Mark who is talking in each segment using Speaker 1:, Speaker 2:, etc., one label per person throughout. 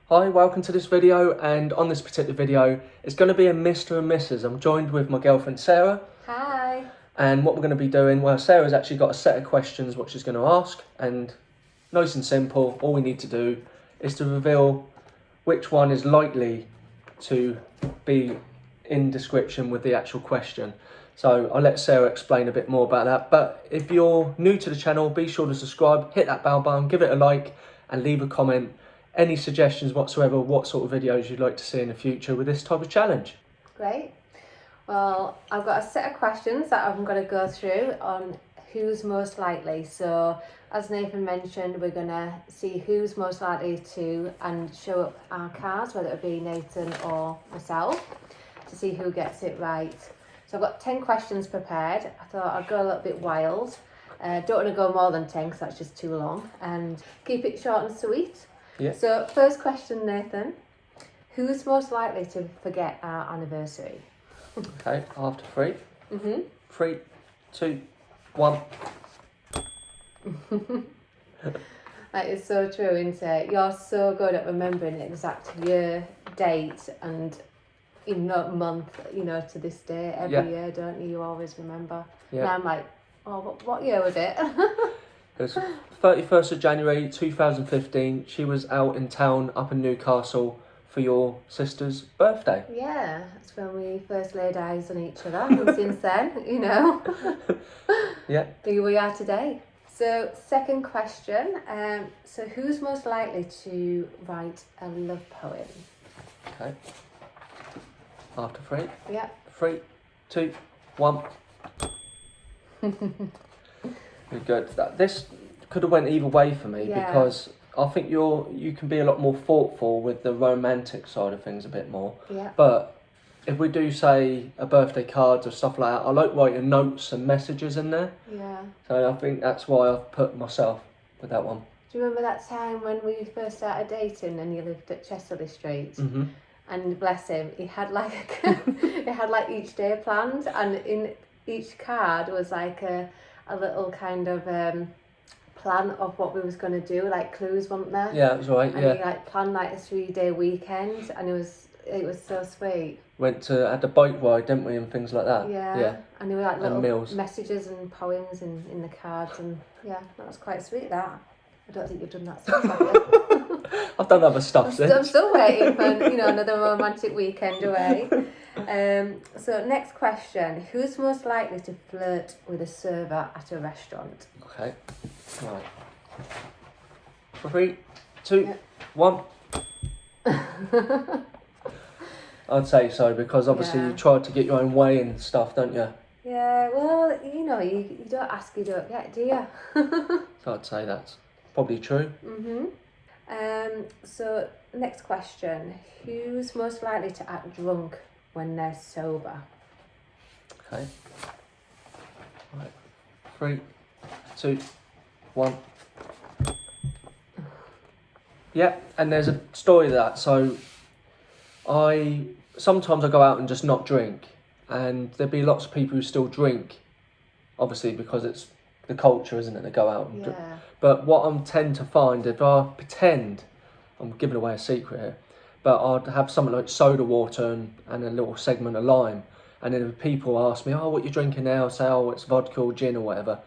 Speaker 1: Hi, welcome to this video, and on this particular video it's going to be a Mr. and Mrs. I'm joined with my girlfriend Sarah.
Speaker 2: Hi.
Speaker 1: And what we're going to be doing, well, Sarah's actually got a set of questions what she's going to ask, and nice and simple, all we need to do is to reveal which one is likely to be in description with the actual question. So I'll let Sarah explain a bit more about that, but if you're new to the channel, be sure to subscribe, hit that bell button, give it a like and leave a comment. Any suggestions whatsoever, what sort of videos you'd like to see in the future with this type of challenge.
Speaker 2: Great. Well, I've got a set of questions that I'm going to go through on who's most likely. So as Nathan mentioned, we're going to see who's most likely to and show up our cards, whether it be Nathan or myself, to see who gets it right. So I've got 10 questions prepared. I thought I'd go a little bit wild. Don't want to go more than 10 because that's just too long, and keep it short and sweet.
Speaker 1: Yeah.
Speaker 2: So first question, Nathan. Who's most likely to forget our anniversary?
Speaker 1: Okay, after three.
Speaker 2: Mm-hmm.
Speaker 1: 3, 2, 1.
Speaker 2: That is so true, isn't it? You're so good at remembering the exact year, date, and month, to this day, every year, don't you? You always remember.
Speaker 1: Yeah.
Speaker 2: And I'm like, oh, what year was it?
Speaker 1: It was 31st of January 2015. She was out in town up in Newcastle for your sister's birthday.
Speaker 2: Yeah, that's when we first laid eyes on each other, and since then,
Speaker 1: Yeah.
Speaker 2: here we are today. So, second question. So who's most likely to write a love poem?
Speaker 1: Okay. After 3.
Speaker 2: Yeah.
Speaker 1: 3, 2, 1. Good. This could have went either way for me, because I think you can be a lot more thoughtful with the romantic side of things a bit more.
Speaker 2: Yeah.
Speaker 1: But if we do say a birthday cards or stuff like that, I like writing notes and messages in there.
Speaker 2: Yeah.
Speaker 1: So I think that's why I've put myself with that one.
Speaker 2: Do you remember that time when we first started dating and you lived at Chesterley Street?
Speaker 1: Mm-hmm.
Speaker 2: And bless him, he had like he had like each day planned, and in each card was like a little kind of plan of what we was going to do, like clues, weren't there?
Speaker 1: Yeah, that's right.
Speaker 2: And he like planned like a 3-day weekend, and it was so sweet.
Speaker 1: Had the bike ride, didn't we, and things like that.
Speaker 2: Yeah. And there were like little
Speaker 1: meals.
Speaker 2: messages and poems in the cards, and yeah, that was quite sweet. That I don't think you've done that since, have you?
Speaker 1: I've done other stuff since.
Speaker 2: I'm still waiting for another romantic weekend away. So next question: who's most likely to flirt with a server at a restaurant?
Speaker 1: Okay. Right. 3, 2, 1. I'd say so, because obviously you try to get your own way and stuff, don't you?
Speaker 2: Yeah. Well, you don't ask, you don't get, do you?
Speaker 1: So I'd say that's probably true.
Speaker 2: Mhm. So next question: who's most likely to act drunk when they're sober?
Speaker 1: Okay. Right. 3, 2, 1. Yeah, and there's a story of that. So sometimes I go out and just not drink, and there'd be lots of people who still drink, obviously because it's the culture, isn't it, to go out and drink. But what I tend to find, if I pretend, I'm giving away a secret here, but I'd have something like soda water and a little segment of lime, and then if people ask me, oh, what you drinking now? I say, oh, it's vodka or gin or whatever.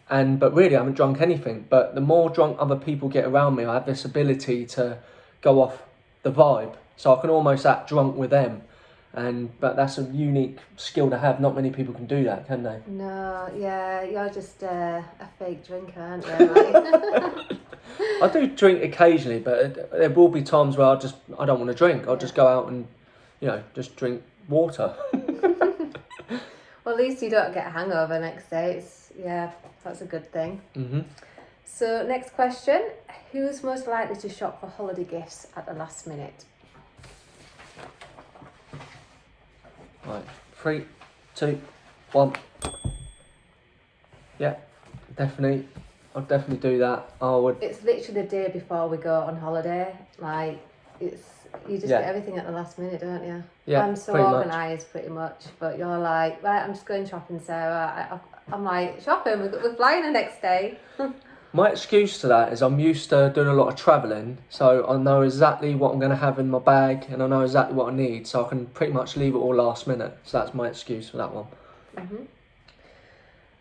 Speaker 1: But really I haven't drunk anything. But the more drunk other people get around me, I have this ability to go off the vibe. So I can almost act drunk with them. But that's a unique skill to have. Not many people can do that, can they?
Speaker 2: No, yeah, you're just a fake drinker, aren't you?
Speaker 1: I do drink occasionally, but there will be times where I don't want to drink. I'll just go out and, just drink water.
Speaker 2: Well, at least you don't get a hangover next day. That's a good thing.
Speaker 1: Mm-hmm.
Speaker 2: So next question: who's most likely to shop for holiday gifts at the last minute?
Speaker 1: Right, 3, 2, 1. Yeah, definitely. I'd definitely do that. I would.
Speaker 2: It's literally the day before we go on holiday. Like, you just get everything at the last minute, don't you?
Speaker 1: Yeah,
Speaker 2: I'm so organised pretty much, but you're like, right, I'm just going shopping, Sarah. I'm like, shopping, we're flying the next day.
Speaker 1: My excuse to that is I'm used to doing a lot of travelling, so I know exactly what I'm going to have in my bag and I know exactly what I need, so I can pretty much leave it all last minute. So that's my excuse for that one.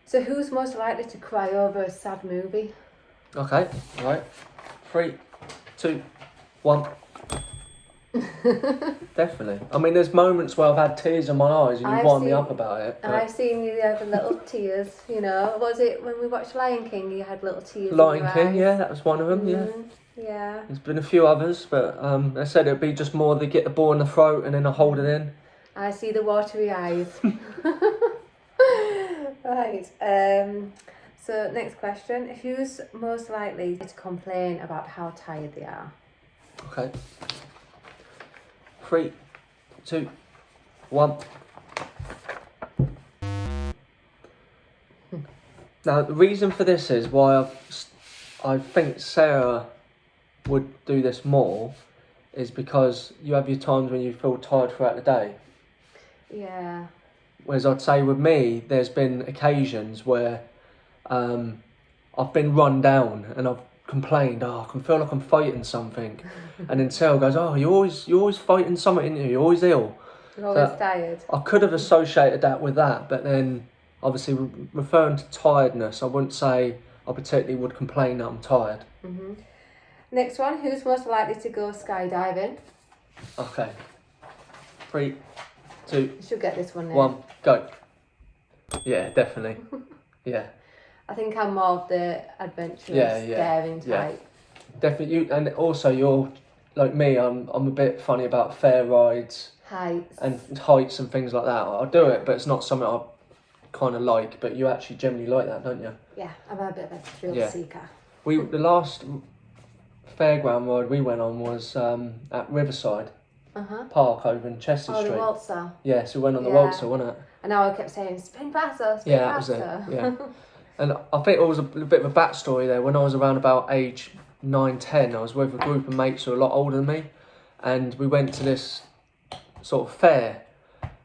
Speaker 2: So who's most likely to cry over a sad movie?
Speaker 1: Okay, right. 3, 2, 1. Definitely. I mean, there's moments where I've had tears in my eyes and you wind me up about it.
Speaker 2: But I've seen you have little tears, you know. Was it when we watched Lion King you had little tears
Speaker 1: Lion
Speaker 2: in your
Speaker 1: King,
Speaker 2: eyes?
Speaker 1: yeah, that was one of them,
Speaker 2: Yeah.
Speaker 1: There's been a few others, but I said it'd be just more they get the ball in the throat and then I hold it in.
Speaker 2: I see the watery eyes. Right. So next question. Who's most likely to complain about how tired they are?
Speaker 1: Okay. 3, 2, 1. Now, the reason for this is why I think Sarah would do this more is because you have your times when you feel tired throughout the day.
Speaker 2: Yeah.
Speaker 1: Whereas I'd say with me, there's been occasions where I've been run down and I've complained, I can feel like I'm fighting something. And then Sarah goes, you're always fighting something, aren't you? You're always ill.
Speaker 2: You're always tired.
Speaker 1: I could have associated that with that, but then obviously referring to tiredness, I wouldn't say I particularly would complain that I'm tired.
Speaker 2: Next one, who's most likely to go skydiving?
Speaker 1: Okay. 3, 2,
Speaker 2: You should get this one now.
Speaker 1: 1, go. Yeah, definitely. Yeah.
Speaker 2: I think I'm more of the adventurous, daring type.
Speaker 1: Definitely. You, and also you're like me. I'm a bit funny about fair rides,
Speaker 2: heights
Speaker 1: and things like that. I'll do it, but it's not something I kind of like. But you actually generally like that, don't you?
Speaker 2: Yeah, I'm a bit of a thrill seeker.
Speaker 1: The last fairground ride we went on was at Riverside Park over in Chester Street.
Speaker 2: Oh, the waltzer.
Speaker 1: Yeah, so we went on the waltzer, wasn't it?
Speaker 2: And now I kept saying, spin faster, spin faster.
Speaker 1: That was it, yeah. And I think it was a bit of a backstory there. When I was around about age 9, 10, I was with a group of mates who were a lot older than me. And we went to this sort of fair.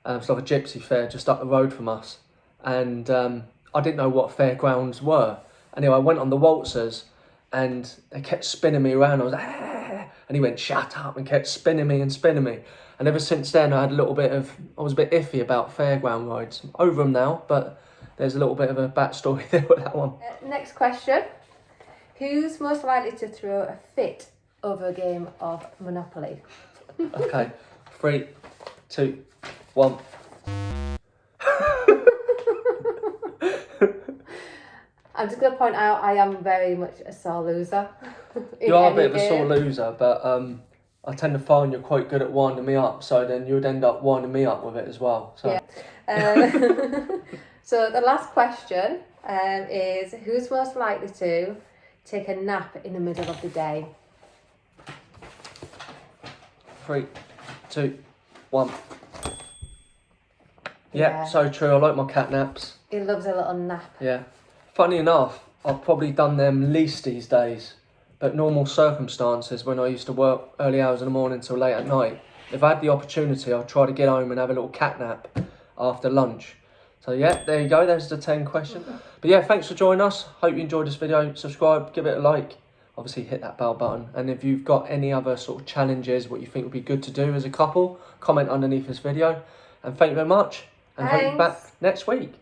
Speaker 1: It's like a gypsy fair just up the road from us. And I didn't know what fairgrounds were. Anyway, I went on the waltzers and they kept spinning me around. I was like, and he went, shut up, and kept spinning me. And ever since then, I was a bit iffy about fairground rides. I'm over them now, but there's a little bit of a backstory there with that one.
Speaker 2: Next question. Who's most likely to throw a fit over a game of Monopoly?
Speaker 1: Okay, 3, 2, 1.
Speaker 2: I'm just going to point out I am very much a sore loser.
Speaker 1: You are a bit of a sore loser, but I tend to find you're quite good at winding me up, so then you'd end up winding me up with it as well. So.
Speaker 2: Yeah. So the last question is, who's most likely to take a nap in the middle of the day?
Speaker 1: 3, 2, 1. Yeah, so true. I like my cat naps.
Speaker 2: He loves a little nap.
Speaker 1: Yeah. Funny enough, I've probably done them least these days. But normal circumstances, when I used to work early hours in the morning till late at night, if I had the opportunity, I'd try to get home and have a little cat nap after lunch. So yeah, there you go. There's the 10 question. But yeah, thanks for joining us. Hope you enjoyed this video. Subscribe, give it a like. Obviously hit that bell button. And if you've got any other sort of challenges, what you think would be good to do as a couple, comment underneath this video. And thank you very much. And hope you're back next week.